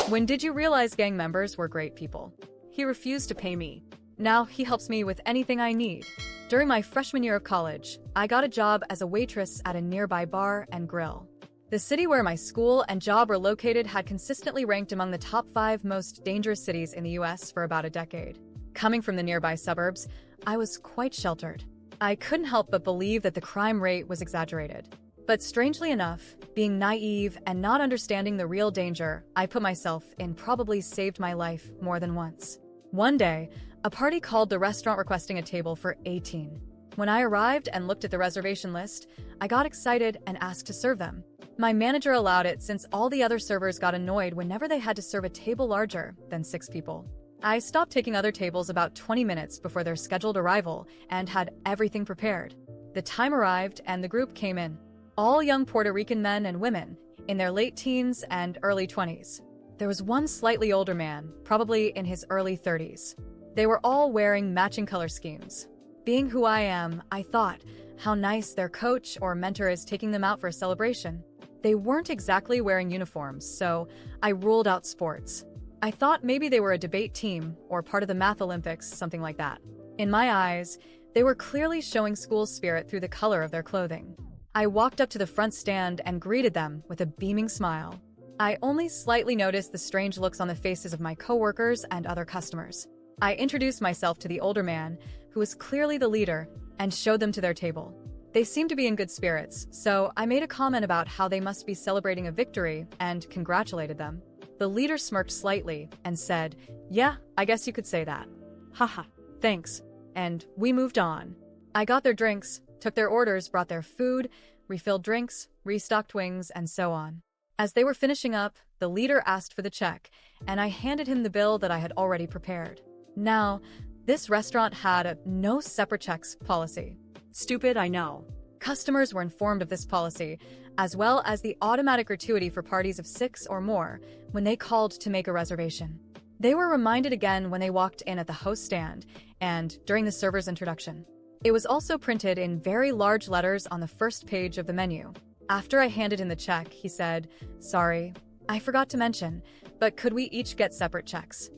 When did you realize gang members were great people? He refused to pay me. Now he helps me with anything I need. During my freshman year of college, I got a job as a waitress at a nearby bar and grill. The city where my school and job were located had consistently ranked among the top 5 most dangerous cities in the US for about a decade. Coming from the nearby suburbs, I was quite sheltered. I couldn't help but believe that the crime rate was exaggerated. But strangely enough, being naive and not understanding the real danger I put myself in probably saved my life more than once. One day, a party called the restaurant requesting a table for 18. When I arrived and looked at the reservation list, I got excited and asked to serve them. My manager allowed it since all the other servers got annoyed whenever they had to serve a table larger than 6 people. I stopped taking other tables about 20 minutes before their scheduled arrival and had everything prepared. The time arrived and the group came in. All young Puerto Rican men and women, in their late teens and early 20s. There was one slightly older man, probably in his early 30s. They were all wearing matching color schemes. Being who I am, I thought, how nice their coach or mentor is taking them out for a celebration. They weren't exactly wearing uniforms, so I ruled out sports. I thought maybe they were a debate team or part of the Math Olympics, something like that. In my eyes, they were clearly showing school spirit through the color of their clothing. I walked up to the front stand and greeted them with a beaming smile. I only slightly noticed the strange looks on the faces of my coworkers and other customers. I introduced myself to the older man, who was clearly the leader, and showed them to their table. They seemed to be in good spirits, so I made a comment about how they must be celebrating a victory and congratulated them. The leader smirked slightly and said, "Yeah, I guess you could say that. Haha, thanks." And we moved on. I got their drinks, took their orders, brought their food, refilled drinks, restocked wings, and so on. As they were finishing up, the leader asked for the check, and I handed him the bill that I had already prepared. Now, this restaurant had a no separate checks policy. Stupid, I know. Customers were informed of this policy, as well as the automatic gratuity for parties of 6 or more when they called to make a reservation. They were reminded again when they walked in at the host stand and during the server's introduction. It was also printed in very large letters on the first page of the menu. After I handed him the check, he said, "Sorry, I forgot to mention, but could we each get separate checks?"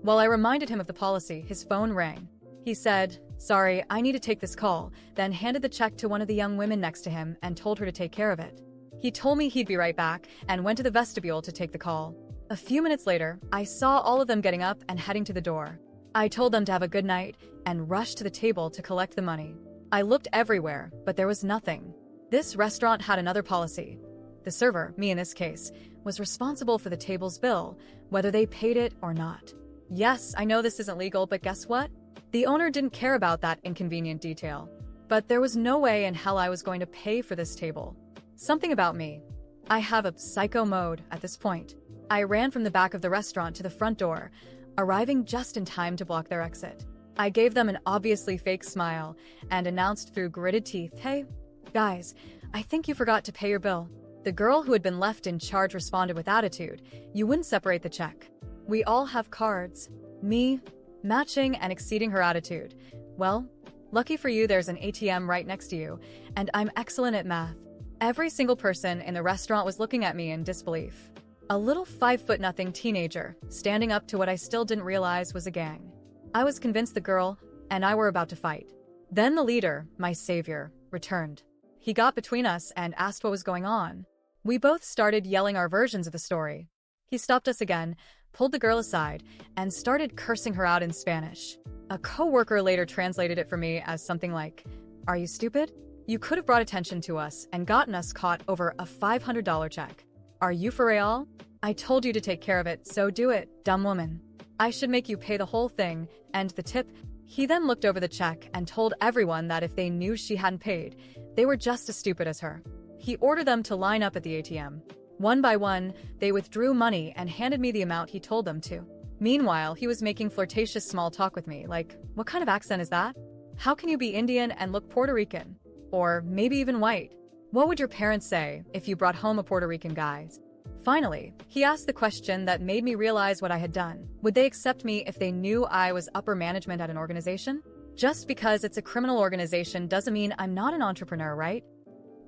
While I reminded him of the policy, his phone rang. He said, "Sorry, I need to take this call," then handed the check to one of the young women next to him and told her to take care of it. He told me he'd be right back and went to the vestibule to take the call. A few minutes later, I saw all of them getting up and heading to the door. I told them to have a good night and rushed to the table to collect the money. I looked everywhere, but there was nothing. This restaurant had another policy. The server, me in this case, was responsible for the table's bill, whether they paid it or not. Yes, I know this isn't legal, but guess what? The owner didn't care about that inconvenient detail. But there was no way in hell I was going to pay for this table. Something about me. I have a psycho mode at this point. I ran from the back of the restaurant to the front door, arriving just in time to block their exit. I gave them an obviously fake smile and announced through gritted teeth, "Hey, guys, I think you forgot to pay your bill." The girl who had been left in charge responded with attitude, "You wouldn't separate the check. We all have cards." Me, matching and exceeding her attitude. "Well, lucky for you there's an ATM right next to you, and I'm excellent at math." Every single person in the restaurant was looking at me in disbelief. A little 5'0" teenager, standing up to what I still didn't realize was a gang. I was convinced the girl and I were about to fight. Then the leader, my savior, returned. He got between us and asked what was going on. We both started yelling our versions of the story. He stopped us again, pulled the girl aside, and started cursing her out in Spanish. A coworker later translated it for me as something like, "Are you stupid? You could have brought attention to us and gotten us caught over a $500 check. Are you for real? I told you to take care of it, so do it, dumb woman. I should make you pay the whole thing, and the tip." He then looked over the check and told everyone that if they knew she hadn't paid, they were just as stupid as her. He ordered them to line up at the ATM. One by one, they withdrew money and handed me the amount he told them to. Meanwhile, he was making flirtatious small talk with me, like, "What kind of accent is that? How can you be Indian and look Puerto Rican? Or maybe even white? What would your parents say if you brought home a Puerto Rican guy?" Finally, he asked the question that made me realize what I had done. Would they accept me if they knew I was upper management at an organization? Just because it's a criminal organization doesn't mean I'm not an entrepreneur, right?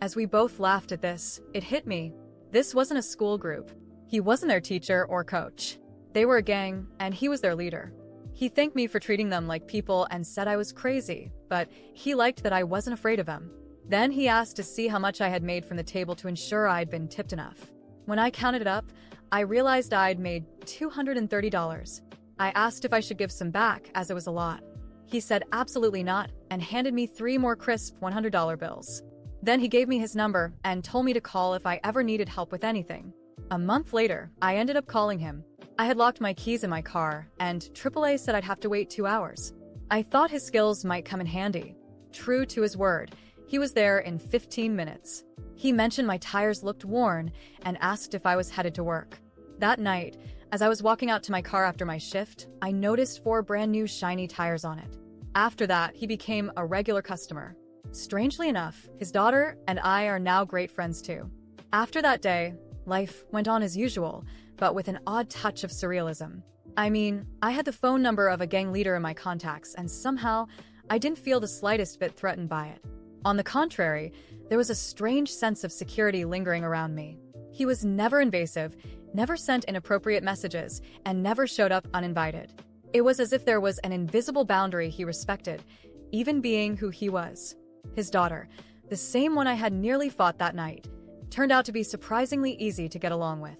As we both laughed at this, it hit me. This wasn't a school group. He wasn't their teacher or coach. They were a gang, and he was their leader. He thanked me for treating them like people and said I was crazy, but he liked that I wasn't afraid of him. Then he asked to see how much I had made from the table to ensure I'd been tipped enough. When I counted it up, I realized I'd made $230. I asked if I should give some back, as it was a lot. He said absolutely not, and handed me 3 more crisp $100 bills. Then he gave me his number and told me to call if I ever needed help with anything. A month later, I ended up calling him. I had locked my keys in my car, and AAA said I'd have to wait 2 hours. I thought his skills might come in handy. True to his word, he was there in 15 minutes. He mentioned my tires looked worn and asked if I was headed to work. That night, as I was walking out to my car after my shift, I noticed 4 brand new shiny tires on it. After that, he became a regular customer. Strangely enough, his daughter and I are now great friends too. After that day, life went on as usual, but with an odd touch of surrealism. I mean, I had the phone number of a gang leader in my contacts, and somehow, I didn't feel the slightest bit threatened by it. On the contrary, there was a strange sense of security lingering around me. He was never invasive, never sent inappropriate messages, and never showed up uninvited. It was as if there was an invisible boundary he respected, even being who he was. His daughter, the same one I had nearly fought that night, turned out to be surprisingly easy to get along with.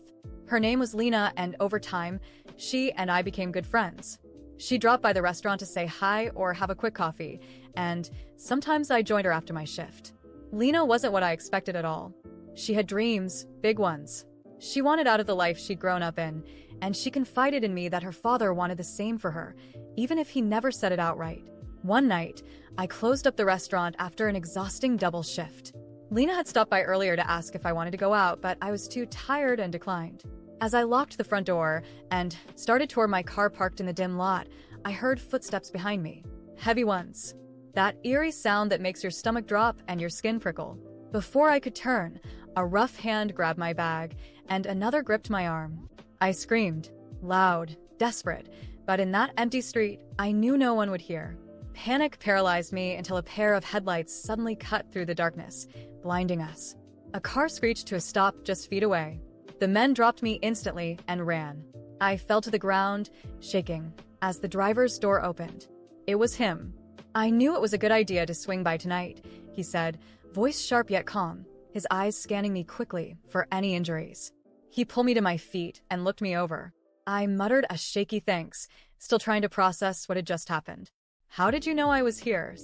Her name was Lena, and over time, she and I became good friends. She dropped by the restaurant to say hi or have a quick coffee, and sometimes I joined her after my shift. Lena wasn't what I expected at all. She had dreams, big ones. She wanted out of the life she'd grown up in, and she confided in me that her father wanted the same for her, even if he never said it outright. One night, I closed up the restaurant after an exhausting double shift. Lena had stopped by earlier to ask if I wanted to go out, but I was too tired and declined. As I locked the front door and started toward my car parked in the dim lot, I heard footsteps behind me. Heavy ones. That eerie sound that makes your stomach drop and your skin prickle. Before I could turn, a rough hand grabbed my bag, and another gripped my arm. I screamed, loud, desperate, but in that empty street, I knew no one would hear. Panic paralyzed me until a pair of headlights suddenly cut through the darkness, blinding us. A car screeched to a stop just feet away. The men dropped me instantly and ran. I fell to the ground, shaking, as the driver's door opened. It was him. I knew it was a good idea to swing by tonight, he said, voice sharp yet calm, his eyes scanning me quickly for any injuries. He pulled me to my feet and looked me over. I muttered a shaky thanks, still trying to process what had just happened. How did you know I was here?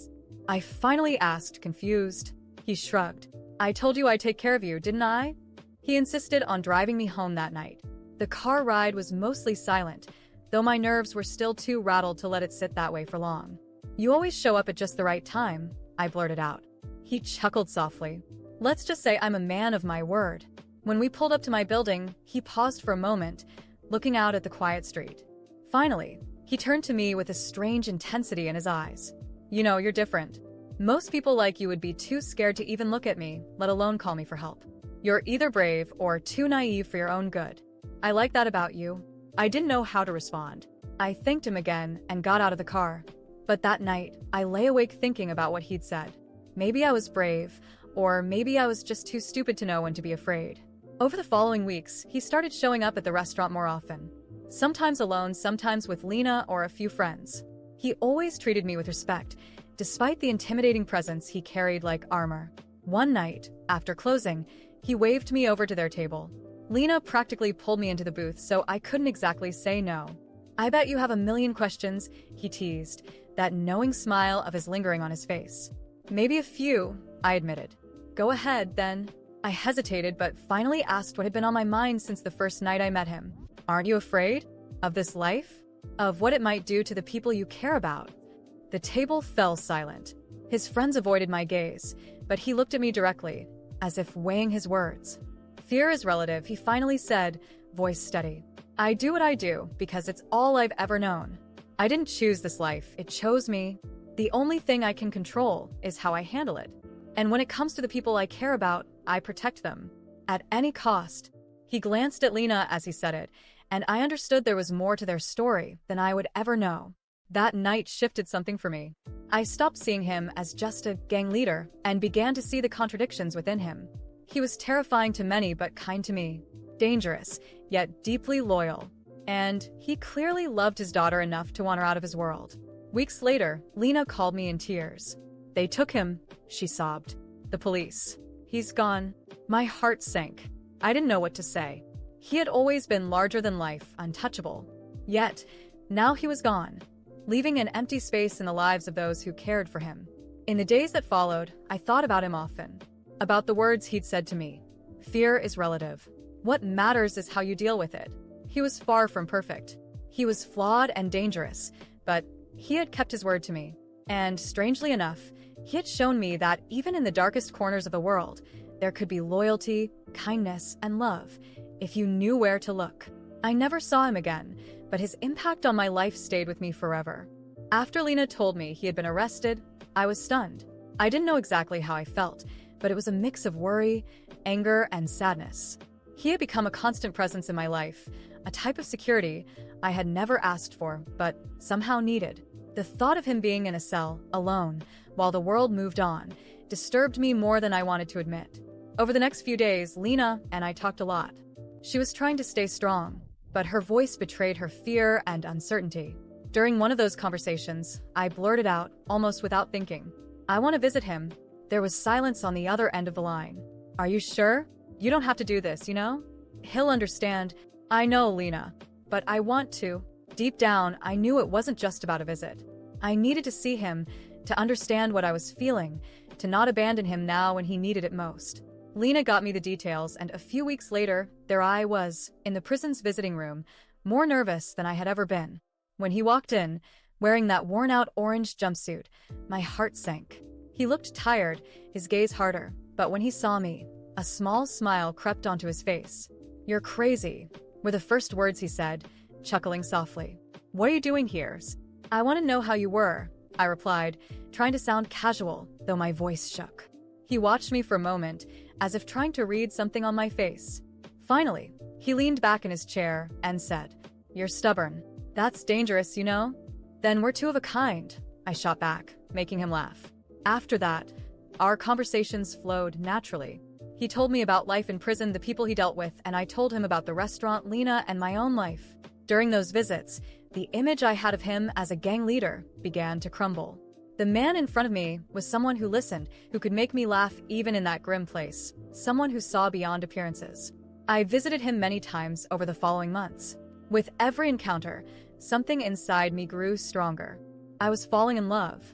I finally asked, confused. He shrugged. I told you I'd take care of you, didn't I? He insisted on driving me home that night. The car ride was mostly silent, though my nerves were still too rattled to let it sit that way for long. You always show up at just the right time, I blurted out. He chuckled softly. Let's just say I'm a man of my word. When we pulled up to my building, he paused for a moment, looking out at the quiet street. Finally, he turned to me with a strange intensity in his eyes. You know, you're different. Most people like you would be too scared to even look at me, let alone call me for help. You're either brave or too naive for your own good. I like that about you. I didn't know how to respond. I thanked him again and got out of the car. But that night, I lay awake thinking about what he'd said. Maybe I was brave, or maybe I was just too stupid to know when to be afraid. Over the following weeks, he started showing up at the restaurant more often. Sometimes alone, sometimes with Lena or a few friends. He always treated me with respect, despite the intimidating presence he carried like armor. One night, after closing, he waved me over to their table. Lena practically pulled me into the booth, so I couldn't exactly say no. I bet you have a million questions, he teased, that knowing smile of his lingering on his face. Maybe a few, I admitted. Go ahead, then. I hesitated, but finally asked what had been on my mind since the first night I met him. Aren't you afraid? Of this life? Of what it might do to the people you care about? The table fell silent. His friends avoided my gaze, but he looked at me directly, as if weighing his words. Fear is relative, he finally said, voice steady. I do what I do because it's all I've ever known. I didn't choose this life, it chose me. The only thing I can control is how I handle it. And when it comes to the people I care about, I protect them. At any cost. He glanced at Lena as he said it, and I understood there was more to their story than I would ever know. That night shifted something for me. I stopped seeing him as just a gang leader and began to see the contradictions within him. He was terrifying to many but kind to me. dangerous, yet deeply loyal. And he clearly loved his daughter enough to want her out of his world. Weeks later, Lena called me in tears. "They took him," she sobbed. "The police. He's gone." My heart sank. I didn't know what to say. He had always been larger than life, untouchable. Yet, now he was gone, leaving an empty space in the lives of those who cared for him. In the days that followed, I thought about him often. About the words he'd said to me. "Fear is relative. What matters is how you deal with it." He was far from perfect. He was flawed and dangerous, but he had kept his word to me. And strangely enough, he had shown me that even in the darkest corners of the world, there could be loyalty, kindness, and love, if you knew where to look. I never saw him again, but his impact on my life stayed with me forever. After Lena told me he had been arrested, I was stunned. I didn't know exactly how I felt, but it was a mix of worry, anger, and sadness. He had become a constant presence in my life, a type of security I had never asked for, but somehow needed. The thought of him being in a cell, alone, while the world moved on, disturbed me more than I wanted to admit. Over the next few days, Lena and I talked a lot. She was trying to stay strong, but her voice betrayed her fear and uncertainty. During one of those conversations, I blurted out, almost without thinking, "I want to visit him." There was silence on the other end of the line. "Are you sure? You don't have to do this, you know? He'll understand." "I know, Lena, but I want to." Deep down, I knew it wasn't just about a visit. I needed to see him, to understand what I was feeling, to not abandon him now when he needed it most. Lena got me the details, and a few weeks later, there I was, in the prison's visiting room, more nervous than I had ever been. When he walked in, wearing that worn-out orange jumpsuit, my heart sank. He looked tired, his gaze harder, but when he saw me, a small smile crept onto his face. "You're crazy," were the first words he said, chuckling softly. "What are you doing here?" "I want to know how you were," I replied, trying to sound casual, though my voice shook. He watched me for a moment, as if trying to read something on my face. Finally, he leaned back in his chair and said, "You're stubborn. That's dangerous, you know?" "Then we're two of a kind," I shot back, making him laugh. After that, our conversations flowed naturally. He told me about life in prison, the people he dealt with, and I told him about the restaurant, Lena, and my own life. During those visits, the image I had of him as a gang leader began to crumble. The man in front of me was someone who listened, who could make me laugh even in that grim place, someone who saw beyond appearances. I visited him many times over the following months. With every encounter, something inside me grew stronger. I was falling in love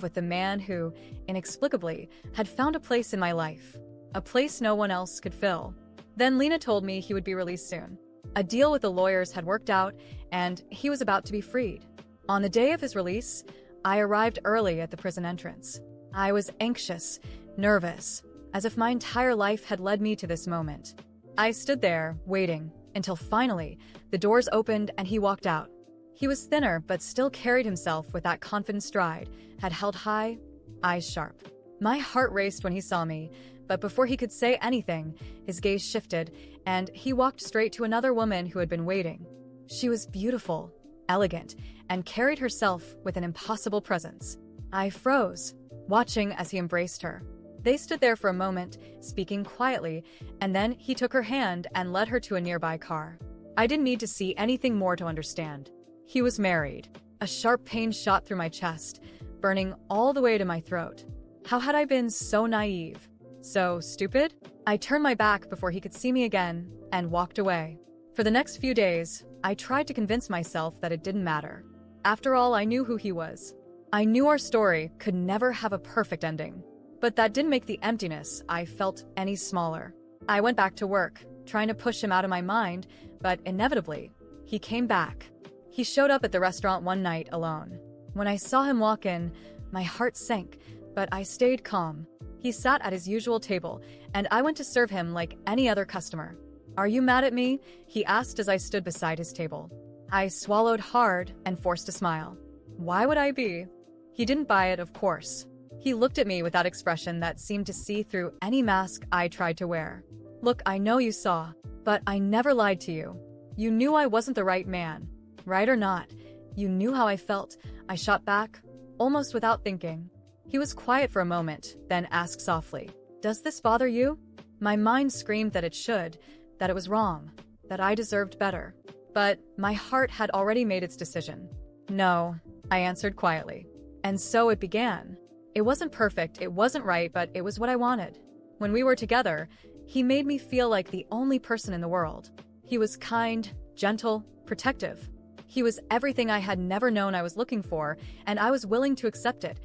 with the man who, inexplicably, had found a place in my life, a place no one else could fill. Then Lena told me he would be released soon. A deal with the lawyers had worked out, and he was about to be freed. On the day of his release, I arrived early at the prison entrance. I was anxious, nervous, as if my entire life had led me to this moment. I stood there, waiting, until finally, the doors opened and he walked out. He was thinner but still carried himself with that confident stride, had held high, eyes sharp. My heart raced when he saw me, but before he could say anything, his gaze shifted, and he walked straight to another woman who had been waiting. She was beautiful, elegant, and carried herself with an impossible presence. I froze, watching as he embraced her. They stood there for a moment, speaking quietly, and then he took her hand and led her to a nearby car. I didn't need to see anything more to understand. He was married. A sharp pain shot through my chest, burning all the way to my throat. How had I been so naive? So stupid? I turned my back before he could see me again and walked away. For the next few days, I tried to convince myself that it didn't matter. After all, I knew who he was. I knew our story could never have a perfect ending. But that didn't make the emptiness I felt any smaller. I went back to work, trying to push him out of my mind, but inevitably, he came back. He showed up at the restaurant one night alone. When I saw him walk in, my heart sank, but I stayed calm. He sat at his usual table, and I went to serve him like any other customer. "Are you mad at me?" he asked as I stood beside his table. I swallowed hard and forced a smile. Why would I be? He didn't buy it, of course. He looked at me with that expression that seemed to see through any mask I tried to wear. "Look, I know you saw, but I never lied to you. You knew I wasn't the right man. Right or not, you knew how I felt," I shot back, almost without thinking. He was quiet for a moment, then asked softly, "Does this bother you?" My mind screamed that it should, that it was wrong, that I deserved better. But my heart had already made its decision. No, I answered quietly. And so it began. It wasn't perfect, it wasn't right, but it was what I wanted. When we were together, he made me feel like the only person in the world. He was kind, gentle, protective. He was everything I had never known I was looking for, and I was willing to accept it,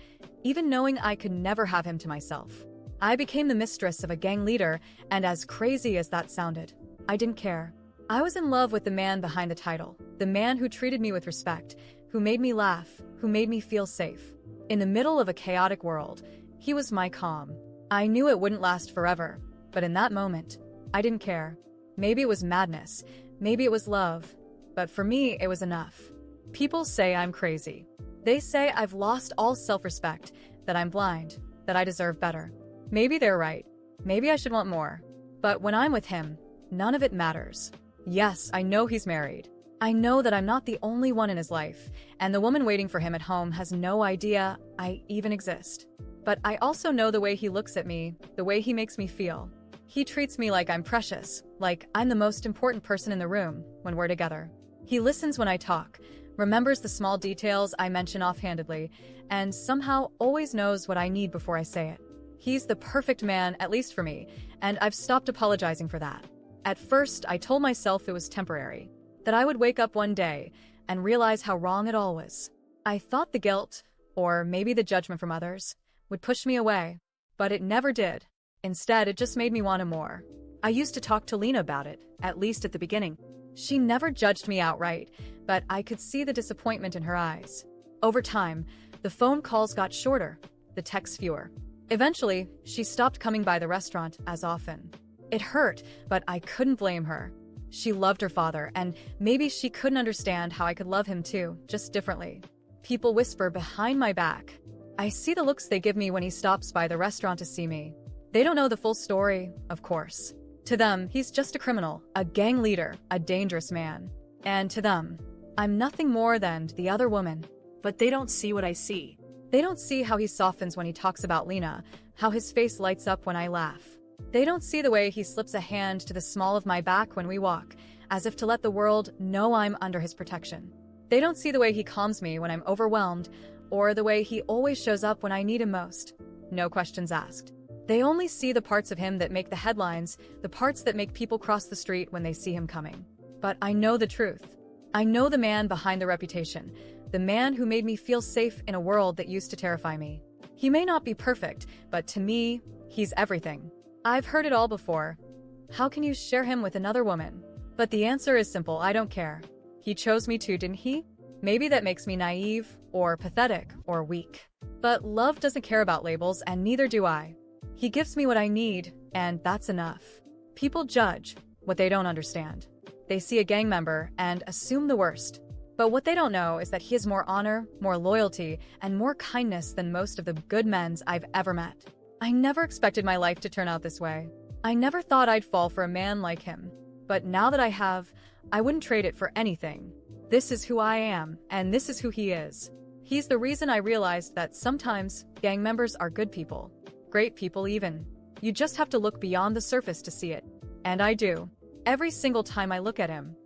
even knowing I could never have him to myself. I became the mistress of a gang leader, and as crazy as that sounded, I didn't care. I was in love with the man behind the title, the man who treated me with respect, who made me laugh, who made me feel safe. In the middle of a chaotic world, he was my calm. I knew it wouldn't last forever, but in that moment, I didn't care. Maybe it was madness, maybe it was love, but for me, it was enough. People say I'm crazy. They say I've lost all self-respect, that I'm blind, that I deserve better. Maybe they're right. Maybe I should want more. But when I'm with him, none of it matters. Yes, I know he's married. I know that I'm not the only one in his life, and the woman waiting for him at home has no idea I even exist. But I also know the way he looks at me, the way he makes me feel. He treats me like I'm precious, like I'm the most important person in the room when we're together. He listens when I talk, remembers the small details I mention offhandedly, and somehow always knows what I need before I say it. He's the perfect man, at least for me, and I've stopped apologizing for that. At first, I told myself it was temporary, that I would wake up one day and realize how wrong it all was. I thought the guilt, or maybe the judgment from others, would push me away, but it never did. Instead, it just made me want him more. I used to talk to Lena about it, at least at the beginning. She never judged me outright, but I could see the disappointment in her eyes. Over time, the phone calls got shorter, the texts fewer. Eventually, she stopped coming by the restaurant as often. It hurt, but I couldn't blame her. She loved her father, and maybe she couldn't understand how I could love him too, just differently. People whisper behind my back. I see the looks they give me when he stops by the restaurant to see me. They don't know the full story, of course. To them, he's just a criminal, a gang leader, a dangerous man. And to them, I'm nothing more than the other woman. But they don't see what I see. They don't see how he softens when he talks about Lena, how his face lights up when I laugh. They don't see the way he slips a hand to the small of my back when we walk, as if to let the world know I'm under his protection. They don't see the way he calms me when I'm overwhelmed, or the way he always shows up when I need him most. No questions asked. They only see the parts of him that make the headlines, the parts that make people cross the street when they see him coming. But I know the truth. I know the man behind the reputation, the man who made me feel safe in a world that used to terrify me. He may not be perfect, but to me, he's everything. I've heard it all before. How can you share him with another woman? But the answer is simple, I don't care. He chose me too, didn't he? Maybe that makes me naive, or pathetic, or weak. But love doesn't care about labels, and neither do I. He gives me what I need, and that's enough. People judge what they don't understand. They see a gang member and assume the worst. But what they don't know is that he has more honor, more loyalty, and more kindness than most of the good men I've ever met. I never expected my life to turn out this way. I never thought I'd fall for a man like him. But now that I have, I wouldn't trade it for anything. This is who I am, and this is who he is. He's the reason I realized that sometimes gang members are good people. Great people even. You just have to look beyond the surface to see it. And I do. Every single time I look at him.